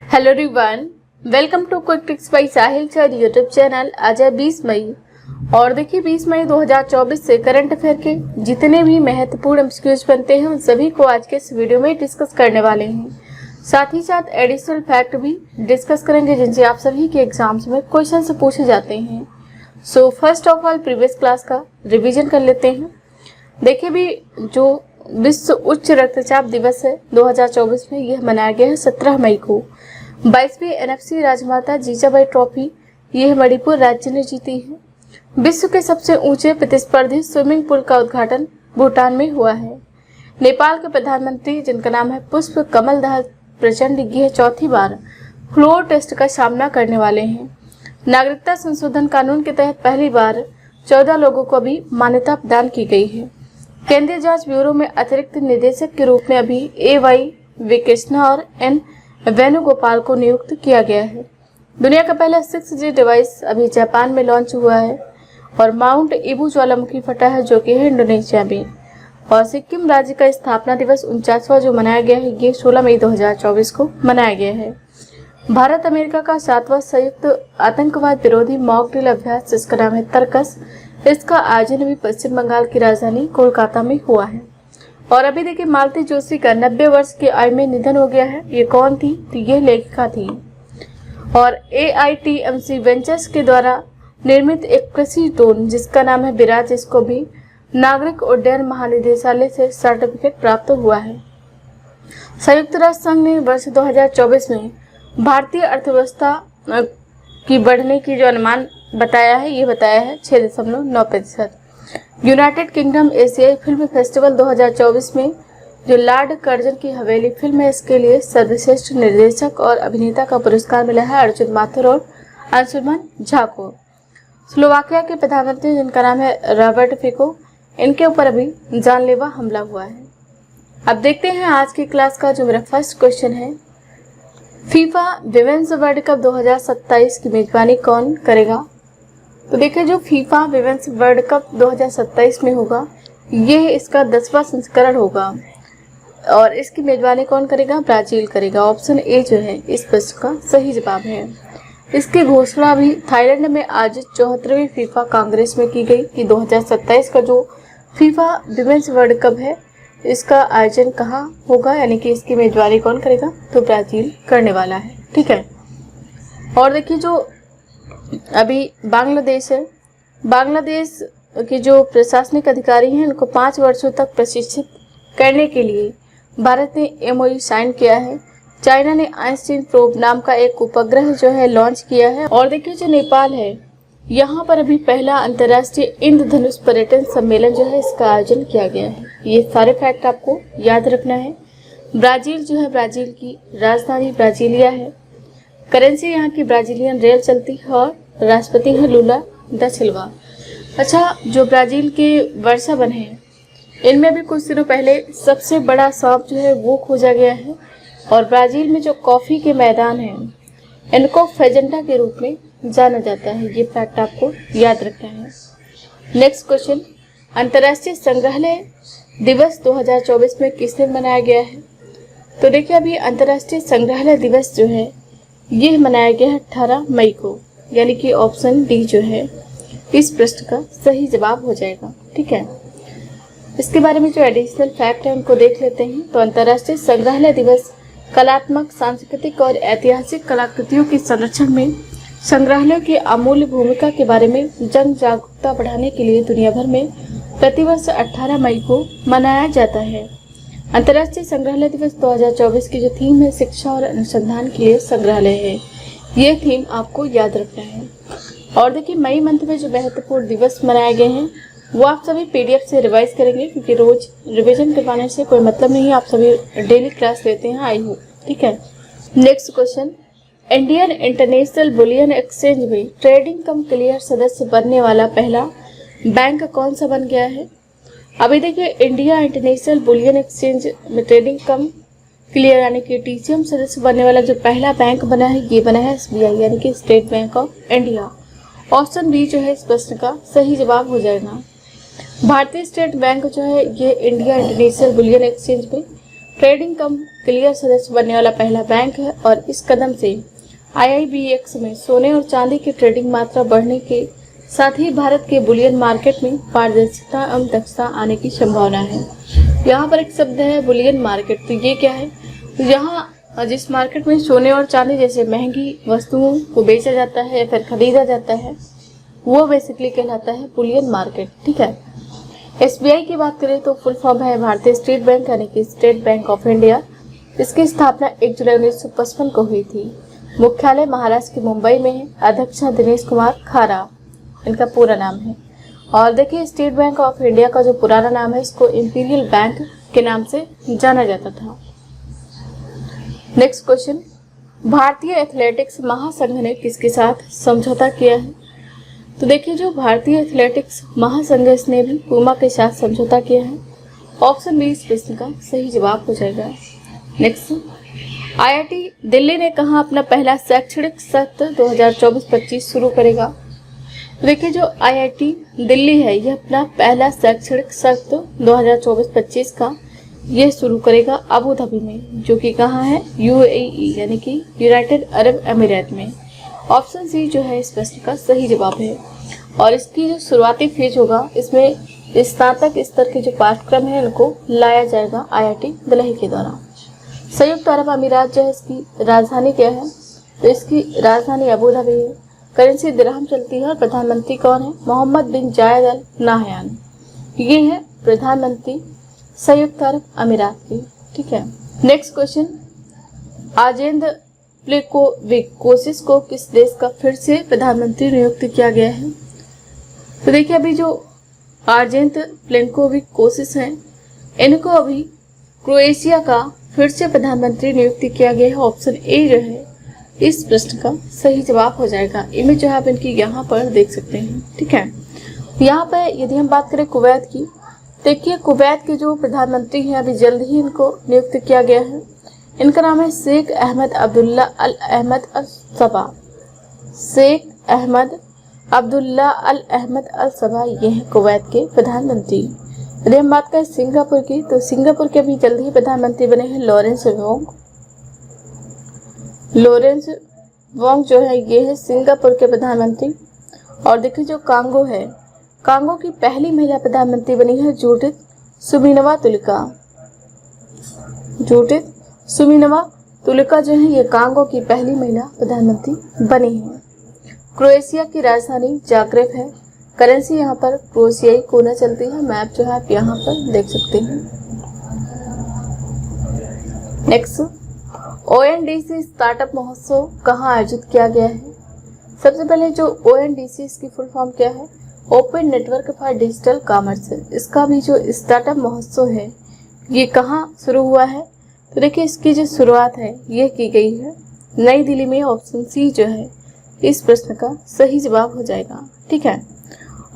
Hello everyone, welcome to quick tips by Sahil sir YouTube channel. आज है 20 मई और देखिए 20 मई 2024 से करंट अफेयर के जितने भी महत्वपूर्ण एमसीक्यूज बनते हैं उन सभी को आज के इस वीडियो में डिस्कस करने वाले हैं। साथ ही साथ एडिशनल फैक्ट भी डिस्कस करेंगे जिनसे आप सभी के एग्जाम्स में क्वेश्चन से पूछे जाते हैं। So first of all previous class का रिविजन कर लेते हैं। देखिए भी जो विश्व उच्च रक्तचाप दिवस है 2024 में यह मनाया गया है 17 मई को। 22वीं एनएफसी राजमाता जीजाबाई ट्रॉफी यह मणिपुर राज्य ने जीती है। विश्व के सबसे ऊंचे प्रतिस्पर्धी स्विमिंग पूल का उद्घाटन भूटान में हुआ है। नेपाल के प्रधानमंत्री जिनका नाम है पुष्प कमल दहल प्रचंड यह चौथी बार फ्लोर टेस्ट का सामना करने वाले हैं। नागरिकता संशोधन कानून के तहत पहली बार 14 लोगों को भी मान्यता प्रदान की गई है। केंद्रीय जांच ब्यूरो में अतिरिक्त निदेशक के रूप में अभी ए.वाई. विकेशना और एन. वेणुगोपाल को नियुक्त किया गया है। दुनिया का पहला 6G डिवाइस अभी जापान में लॉन्च हुआ है और माउंट ईबू ज्वालामुखी फटा है जो कि है इंडोनेशिया में। और सिक्किम राज्य का स्थापना दिवस 49वां जो मनाया गया है ये 16 मई 2024 को मनाया गया है। भारत अमेरिका का 7वां संयुक्त आतंकवाद विरोधी मॉक ड्रिल अभ्यास जिसका नाम है तर्कस, इसका आयोजन भी पश्चिम बंगाल की राजधानी कोलकाता में हुआ है। और अभी देखिए मालती जोशी का 90 वर्ष की आयु में निधन हो गया है। ये कौन थी? तो ये लेखिका थी। और AITMC वेंचर्स के द्वारा निर्मित एक कृषि ड्रोन जिसका नाम है विराज, इसको भी नागरिक उड्डयन महानिदेशालय से सर्टिफिकेट प्राप्त हुआ है। संयुक्त राष्ट्र संघ ने वर्ष 2024 में भारतीय अर्थव्यवस्था की बढ़ने की जो अनुमान बताया है ये बताया है 6.9%। यूनाइटेड किंगडम एशियाई फिल्म फेस्टिवल 2024 में जो लॉर्ड कर्जन की हवेली फिल्म है इसके लिए सर्वश्रेष्ठ निर्देशक और अभिनेता का पुरस्कार मिला है अर्जुन माथुर और अंशुमन झा को। स्लोवाकिया के प्रधानमंत्री जिनका नाम है रॉबर्ट फिको, इनके ऊपर अभी जानलेवा हमला हुआ है। अब देखते हैं आज की क्लास का जो मेरा फर्स्ट क्वेश्चन है, फीफा विमेंस वर्ल्ड कप 2027 की मेजबानी कौन करेगा? तो देखिए जो फीफा विमेंस वर्ल्ड कप 2027 में होगा यह इसका 10वां संस्करण होगा और इसकी मेजबानी कौन करेगा? ब्राजील करेगा। ऑप्शन ए जो है इस प्रश्न का सही जवाब है। इसकी घोषणा भी थाईलैंड में आज 74वीं फीफा कांग्रेस में की गई कि 2027 का जो फीफा विमेंस वर्ल्ड कप है इसका आयोजन कहाँ होगा, यानी कि इसकी मेजबानी कौन करेगा? तो ब्राजील करने वाला है। ठीक है। और देखिए जो अभी बांग्लादेश है, बांग्लादेश के जो प्रशासनिक अधिकारी हैं इनको 5 वर्षों तक प्रशिक्षित करने के लिए भारत ने MOU साइन किया है। चाइना ने आइंस्टीन प्रोब नाम का एक उपग्रह जो है लॉन्च किया है। और देखिए जो नेपाल है यहाँ पर अभी पहला अंतर्राष्ट्रीय इंद्रधनुष पर्यटन सम्मेलन जो है इसका आयोजन किया गया है। ये सारे फैक्ट आपको याद रखना है। ब्राजील जो है ब्राजील की राजधानी ब्राजीलिया है। करेंसी यहाँ की ब्राजीलियन रियल चलती है और राष्ट्रपति है लूला दा सिल्वा। अच्छा, जो ब्राजील के वर्षा वन है इनमें भी कुछ दिनों पहले सबसे बड़ा सांप जो है वो खोजा गया है। और ब्राजील में जो कॉफ़ी के मैदान हैं इनको फेजेंटा के रूप में जाना जाता है। ये फैक्ट आपको याद रखना है। नेक्स्ट क्वेश्चन, अंतर्राष्ट्रीय संग्रहालय दिवस 2024 में किस दिन मनाया गया है? तो देखिए अभी अंतर्राष्ट्रीय संग्रहालय दिवस जो है ये मनाया गया है 18 मई को, यानी कि ऑप्शन डी जो है इस प्रश्न का सही जवाब हो जाएगा। ठीक है। इसके बारे में जो एडिशनल फैक्ट है उनको देख लेते हैं। तो अंतर्राष्ट्रीय संग्रहालय दिवस कलात्मक, सांस्कृतिक और ऐतिहासिक कलाकृतियों के संरक्षण में संग्रहालयों की अमूल्य भूमिका के बारे में जन जागरूकता बढ़ाने के लिए दुनिया भर में प्रतिवर्ष 18 मई को मनाया जाता है। अंतर्राष्ट्रीय संग्रहालय दिवस 2024 की जो थीम है शिक्षा और अनुसंधान के लिए संग्रहालय है। ये थीम आपको याद रखना है। और देखिए मई मंथ में जो महत्वपूर्ण दिवस मनाए गए हैं वो आप सभी PDF से रिवाइज करेंगे क्योंकि रोज रिवीजन करवाने से कोई मतलब नहीं। आप सभी डेली क्लास लेते हैं, आई होप। ठीक है। Next question, Indian international bullion exchange में ट्रेडिंग कम क्लियर सदस्य बनने वाला पहला बैंक कौन सा बन गया है? अभी देखिए इंडिया इंटरनेशनल बुलियन एक्सचेंज में ट्रेडिंग कम क्लियर यानी कि TCM सदस्य बनने वाला जो पहला बैंक बना है ये बना है SBI यानी कि State Bank of India. Option B जो है इस प्रश्न का सही जवाब हो जाएगा। भारतीय स्टेट बैंक जो है ये इंडिया इंटरनेशनल बुलियन एक्सचेंज में ट्रेडिंग कम क्लियर सदस्य बनने वाला पहला बैंक है और इस कदम से IIBX में सोने और चांदी की ट्रेडिंग मात्रा बढ़ने के साथ ही भारत के बुलियन मार्केट में पारदर्शिता एवं दक्षता आने की संभावना है। यहाँ पर एक शब्द है बुलियन मार्केट, तो ये क्या है? तो यहाँ जिस मार्केट में सोने और चांदी जैसे महंगी वस्तुओं को बेचा जाता है या फिर खरीदा जाता है वो बेसिकली कहलाता है बुलियन मार्केट। ठीक है। SBI की बात करें तो फुल फॉर्म है भारतीय स्टेट बैंक यानी कि स्टेट बैंक ऑफ इंडिया। इसकी स्थापना 1 जुलाई 1955 को हुई थी। मुख्यालय महाराष्ट्र के मुंबई में है। अध्यक्ष दिनेश कुमार खारा इनका पूरा नाम है। और देखिए स्टेट बैंक ऑफ इंडिया का जो पुराना नाम है इसको इंपीरियल बैंक के नाम से जाना जाता था। नेक्स्ट क्वेश्चन, भारतीय एथलेटिक्स महासंघ ने किसके साथ समझौता किया है? तो देखिए जो भारतीय एथलेटिक्स महासंघ इसने भी पूमा के साथ समझौता किया है। ऑप्शन बी इस प्रश्न का सही जवाब हो जाएगा। नेक्स्ट, IIT दिल्ली ने कहाँ अपना पहला शैक्षणिक सत्र 2024-25 शुरू करेगा? तो देखिए जो IIT दिल्ली है यह अपना पहला शैक्षणिक सत्र 2024-25 का ये शुरू करेगा अबू धाबी में, जो कि कहाँ है? UAE यानी कि यूनाइटेड अरब अमीरात में। ऑप्शन सी जो है इस प्रश्न का सही जवाब है। और इसकी जो शुरुआती फेज होगा इसमें स्नातक स्तर के जो पाठ्यक्रम है उनको लाया जाएगा IIT दिल्ली के द्वारा। संयुक्त अरब अमीरात जो है इसकी राजधानी क्या है? तो इसकी राजधानी अबू धाबी है। करेंसी दिरहम चलती है और प्रधानमंत्री कौन है? मोहम्मद बिन जायद अल नाहयान। ये है प्रधानमंत्री संयुक्त अरब अमीरात की। ठीक है। नेक्स्ट क्वेश्चन, आजेंद्र प्लेकोविक को किस देश का फिर से प्रधानमंत्री नियुक्त किया गया है? तो देखिए अभी जो आजेंद्र प्लेकोविक हैं इनको अभी क्रोएशिया का फिर से प्रधानमंत्री नियुक्त किया गया है। ऑप्शन ए जो है इस प्रश्न का सही जवाब हो जाएगा। इमेज जो है आप इनकी यहाँ पर देख सकते हैं। ठीक है। यहाँ पे यदि हम बात करें कुवैत की, देखिए कुवैत के जो प्रधानमंत्री हैं अभी जल्द ही इनको नियुक्त किया गया है। इनका नाम है शेख अहमद अब्दुल्ला अल अहमद अल सबा। शेख अहमद अब्दुल्ला अल अहमद अल सबा ये हैं कुवैत के प्रधानमंत्री। यदि हम बात करें सिंगापुर की, तो सिंगापुर के भी जल्द ही प्रधानमंत्री बने हैं लॉरेंस वोंग। लॉरेंस वोंग जो है ये है सिंगापुर के प्रधानमंत्री। और देखिए जो कांगो है, कांगो की पहली महिला प्रधानमंत्री बनी है जूडिथ सुमीनवा तुलिका। जूडिथ सुमीनवा तुलिका जो है ये कांगो की पहली महिला प्रधानमंत्री बनी है। क्रोएशिया की राजधानी जाग्रेब है। करेंसी यहाँ पर क्रोएशियाई कोना चलती है। मैप जो है आप यहाँ पर देख सकते हैं। नेक्स्ट, ONDC स्टार्टअप महोत्सव कहाँ आयोजित किया गया है? सबसे पहले जो ONDC इसकी फुल फॉर्म क्या है? Open network for digital commerce. इसका भी जो स्टार्टअप महोत्सव है ये कहाँ शुरू हुआ है? तो देखिए इसकी जो शुरुआत है ये की गई है नई दिल्ली में। ऑप्शन सी जो है इस प्रश्न का सही जवाब हो जाएगा। ठीक है।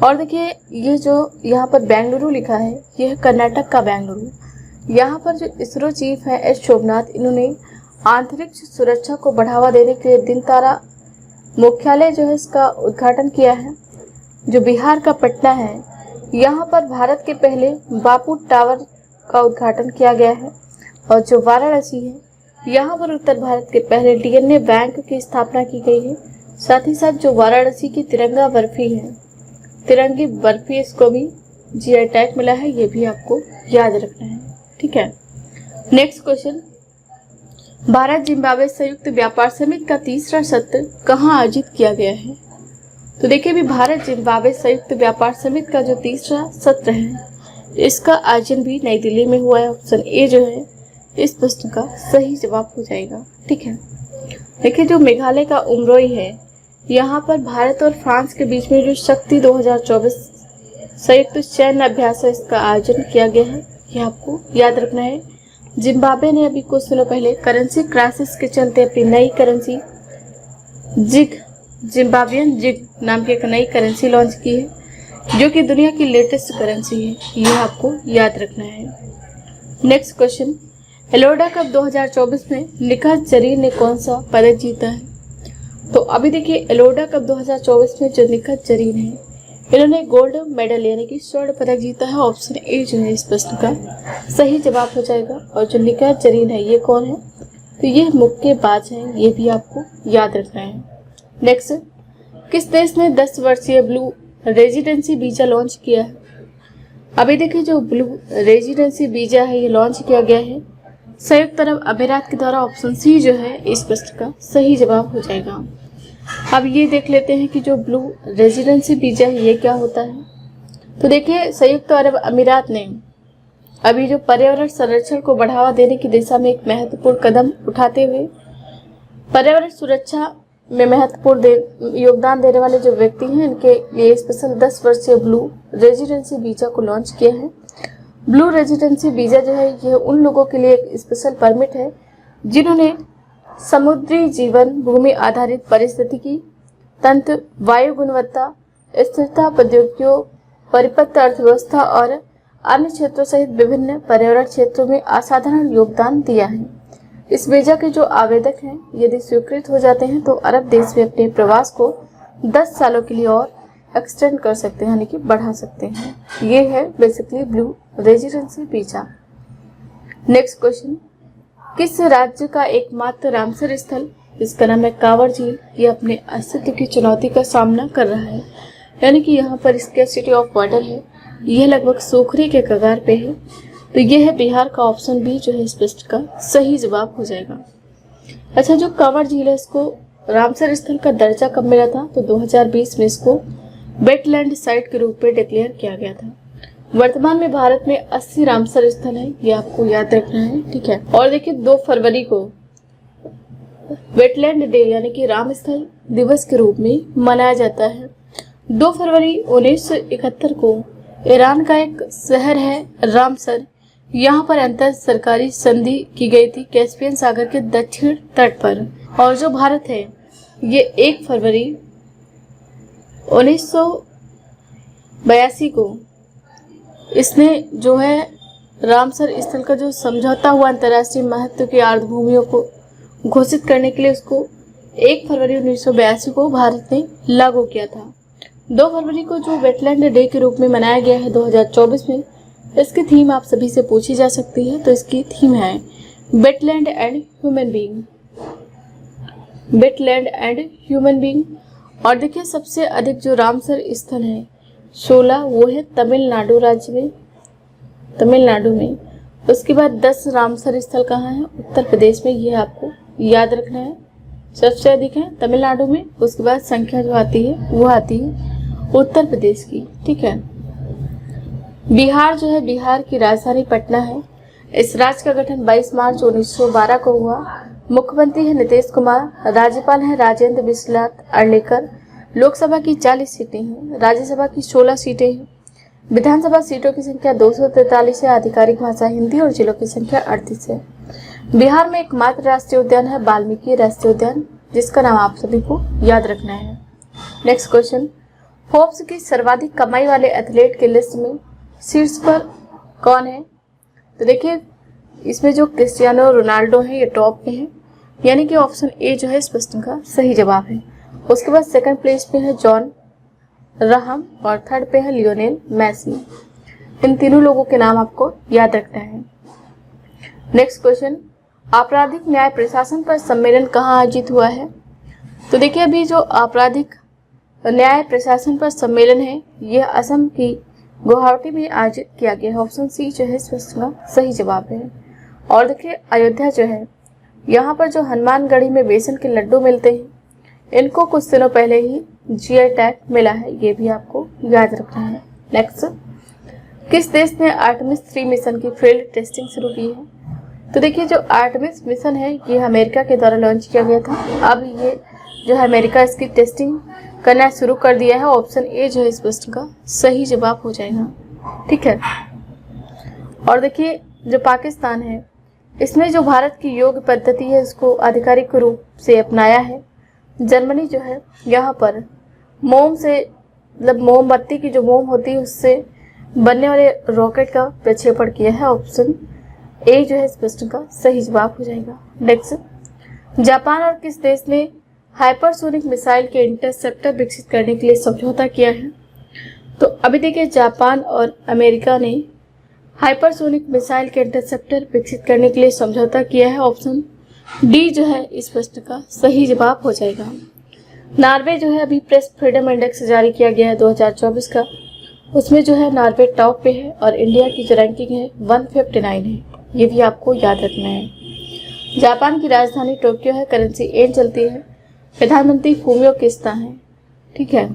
और देखिए ये जो यहाँ पर बेंगलुरु लिखा है ये है कर्नाटक का बेंगलुरु। यहाँ पर जो इसरो चीफ है एस शोभनाथ, इन्होंने आंतरिक सुरक्षा को बढ़ावा देने के लिए दिन तारा मुख्यालय जो है इसका उद्घाटन किया है, जो बिहार का पटना है। यहाँ पर भारत के पहले बापू टावर का उद्घाटन किया गया है। और जो वाराणसी है यहाँ पर उत्तर भारत के पहले DNA बैंक की स्थापना की गई है। साथ ही साथ जो वाराणसी की तिरंगा बर्फी है, तिरंगी बर्फी, इसको भी GI टैग मिला है, ये भी आपको याद रखना है। ठीक है। नेक्स्ट क्वेश्चन, भारत जिम्बाब्वे संयुक्त व्यापार समिति का तीसरा सत्र कहाँ आयोजित किया गया है? तो देखिए भी भारत जिम्बाब्वे संयुक्त व्यापार समिति का जो तीसरा सत्र है इसका आयोजन भी नई दिल्ली में हुआ है। ऑप्शन ए जो है इस प्रश्न का सही जवाब हो जाएगा। ठीक है। देखिए जो मेघालय का उमरोई है यहाँ पर भारत और फ्रांस के बीच में जो शक्ति 2024 संयुक्त सैन्य अभ्यास है इसका आयोजन किया गया है, ये आपको याद रखना है। जिम्बाब्वे ने अभी कुछ दिनों पहले करेंसी क्राइसिस के चलते अपनी नई करेंसी जिम्बाब्वियन जिग नाम की एक नई करेंसी लॉन्च की है, जो कि दुनिया की लेटेस्ट करेंसी है, ये आपको याद रखना है। नेक्स्ट क्वेश्चन, एलोडा कप 2024 में निखत जरीन ने कौन सा पदक जीता है? तो अभी देखिए एलोडा कप 2024 में जो निखत जरीन है इन्होंने गोल्ड मेडल यानी कि स्वर्ण पदक जीता है। ऑप्शन ए जो है इस प्रश्न का सही जवाब हो जाएगा। और जो निकात जरीन है ये कौन है, तो ये मुक्केबाज हैं, ये भी आपको याद रखना है। नेक्स्ट, किस देश ने 10 वर्षीय ब्लू रेजिडेंसी वीजा लॉन्च किया है। अभी देखिए जो ब्लू रेजिडेंसी वीजा है ये लॉन्च किया गया है संयुक्त अरब अमीरात के द्वारा। ऑप्शन सी जो है इस प्रश्न का सही जवाब हो जाएगा। अब ये देख लेते हैं कि जो ब्लू रेजिडेंसी वीजा है ये क्या होता है। तो देखिए संयुक्त अरब अमीरात ने अभी जो पर्यावरण संरक्षण को बढ़ावा देने की दिशा में एक महत्वपूर्ण कदम उठाते हुए पर्यावरण सुरक्षा में महत्वपूर्ण योगदान देने वाले जो व्यक्ति हैं इनके लिए स्पेशल 10 वर्षीय ब्लू रेजिडेंसी वीजा को लॉन्च किया है। ब्लू रेजिडेंसी वीजा जो है यह उन लोगों के लिए एक स्पेशल परमिट है जिन्होंने समुद्री जीवन, भूमि आधारित पारिस्थितिकी तंत्र, वायु गुणवत्ता, स्थिरता, प्रौद्योगिकियों, परिपत्र अर्थव्यवस्था और अन्य क्षेत्रों सहित विभिन्न पर्यावरण क्षेत्रों में असाधारण योगदान दिया है। इस वीजा के जो आवेदक हैं यदि स्वीकृत हो जाते हैं तो अरब देश में अपने प्रवास को 10 सालों के लिए और एक्सटेंड कर सकते हैं यानी कि बढ़ा सकते हैं। ये है basically blue residency visa. Next question, किस राज्य का एकमात्र रामसर स्थल जिसका नाम है कांवर झील ये अपने अस्तित्व की चुनौती का सामना कर रहा है, यानी कि यहाँ पर स्कैर्सिटी ऑफ वाटर है, यह लगभग सूखने के कगार पे है। तो यह है बिहार का। ऑप्शन बी जो है इस प्रश्न का सही जवाब हो जाएगा। अच्छा, जो कांवर झील है इसको रामसर स्थल का दर्जा कब मिला था, तो 2020 में इसको वेटलैंड साइट के रूप में डिक्लेयर किया गया था। वर्तमान में भारत में 80 रामसर स्थल है, ये आपको याद रखना है, ठीक है। और देखिए 2 फरवरी को वेटलैंड डे यानी कि राम स्थल दिवस के रूप में मनाया जाता है। 2 फरवरी 1971 को ईरान का एक शहर है रामसर, यहाँ पर अंतर सरकारी संधि की गई थी कैस्पियन सागर के दक्षिण तट पर। और जो भारत है ये 1 फरवरी 1982 को इसने जो है रामसर स्थल का जो समझौता हुआ अंतर्राष्ट्रीय महत्व की आर्द्रभूमियों को घोषित करने के लिए उसको 1 फरवरी 1982 को भारत ने लागू किया था। 2 फरवरी को जो वेटलैंड डे के रूप में मनाया गया है 2024 में, इसकी थीम आप सभी से पूछी जा सकती है। तो इसकी थीम है wetland and human being, wetland and human being. और देखिए सबसे अधिक जो रामसर स्थल है 16 वो है तमिलनाडु राज्य में, तमिलनाडु में। उसके बाद 10 रामसर स्थल कहाँ है, उत्तर प्रदेश में, ये आपको याद रखना है। सबसे अधिक है तमिलनाडु में, उसके बाद संख्या जो आती है वो आती है उत्तर प्रदेश की, ठीक है। बिहार जो है, बिहार की राजधानी पटना है। इस राज्य का गठन 22 मार्च 1912 को हुआ। मुख्यमंत्री है नीतीश कुमार, राज्यपाल है राजेंद्र विश्वनाथ अर्लेकर। लोकसभा की 40 सीटें हैं, राज्यसभा की 16 सीटें हैं। विधानसभा सीटों की संख्या 243 है, आधिकारिक भाषा हिंदी और जिलों की संख्या 38 है। बिहार में एकमात्र राष्ट्रीय उद्यान है वाल्मीकि राष्ट्रीय उद्यान, जिसका नाम आप सभी को याद रखना है। नेक्स्ट क्वेश्चन, फोर्ब्स की सर्वाधिक कमाई वाले एथलीट के लिस्ट में शीर्ष पर कौन है। तो देखिए इसमें जो क्रिस्टियानो रोनाल्डो है ये टॉप पे है, यानी कि ऑप्शन ए जो है इस प्रश्न का सही जवाब है। उसके बाद सेकंड प्लेस पे है जॉन राहम और थर्ड पे है लियोनेल मेसी। इन तीनों लोगों के नाम आपको याद रखना है। नेक्स्ट क्वेश्चन, आपराधिक न्याय प्रशासन पर सम्मेलन कहाँ आयोजित हुआ है। तो देखिए अभी जो आपराधिक न्याय प्रशासन पर सम्मेलन है यह असम की गुवाहाटी में आयोजित किया गया है। ऑप्शन सी जो है इस प्रश्न का सही जवाब है। और देखिए अयोध्या जो है, यहाँ पर जो हनुमानगढ़ी में बेसन के लड्डू मिलते हैं, इनको कुछ दिनों पहले ही जीआई टैग मिला है, ये भी आपको याद रखना है। नेक्स्ट, किस देश ने आर्टेमिस 3 मिशन की फील्ड टेस्टिंग शुरू की है। तो देखिए जो आर्टेमिस मिशन है ये अमेरिका के द्वारा लॉन्च किया गया था। अब ये जो है अमेरिका इसकी टेस्टिंग करना शुरू कर दिया है। ऑप्शन ए जो है इस प्रश्न का सही जवाब हो जाएगा, ठीक है। और देखिए जो पाकिस्तान है, इसमें जो भारत की योग पद्धति है उसको आधिकारिक रूप से अपनाया है। जर्मनी जो है यहाँ पर मोम से, मतलब मोमबत्ती की जो मोम होती है उससे बनने वाले रॉकेट का प्रक्षेपण किया है। ऑप्शन ए जो है इस प्रश्न का सही जवाब हो जाएगा। नेक्स्ट, जापान और किस देश ने हाइपरसोनिक मिसाइल के इंटरसेप्टर विकसित करने के लिए समझौता किया है। तो अभी देखिए, जापान और अमेरिका ने हाइपरसोनिक मिसाइल के इंटरसेप्टर विकसित करने के लिए समझौता किया है। ऑप्शन डी जो है इस प्रश्न का सही जवाब हो जाएगा। नॉर्वे जो है अभी प्रेस फ्रीडम इंडेक्स जारी किया गया है 2024 का, उसमें जो है नॉर्वे टॉप पे है और इंडिया की जो रैंकिंग है 159 है, ये भी आपको याद रखना है। जापान की राजधानी टोक्यो है, करेंसी येन चलती है, प्रधानमंत्री फूमियो किस्ता है। ठीक है,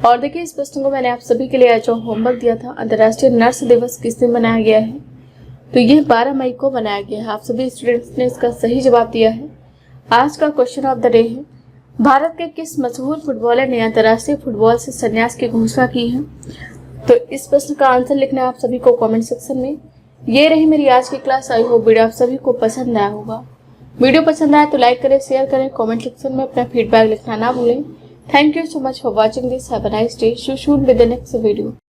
और देखिए इस प्रश्न को मैंने आप सभी के लिए आज जो होमवर्क दिया था, अंतर्राष्ट्रीय नर्स दिवस किस दिन मनाया गया है, तो यह 12 मई को मनाया गया है। आप सभी स्टूडेंट्स ने इसका सही जवाब दिया है। आज का क्वेश्चन ऑफ द डे है, भारत के किस मशहूर फुटबॉलर ने अंतर्राष्ट्रीय फुटबॉल से संन्यास की घोषणा की है। तो इस प्रश्न का आंसर लिखना है आप सभी को कमेंट सेक्शन में। ये रही मेरी आज की क्लास। आई होप वीडियो आप सभी को पसंद आया होगा। वीडियो पसंद आया तो लाइक करें, शेयर करें, कमेंट सेक्शन में अपना फीडबैक लिखना ना भूलें। Thank you so much for watching this. Have a nice day. See you soon with the next video.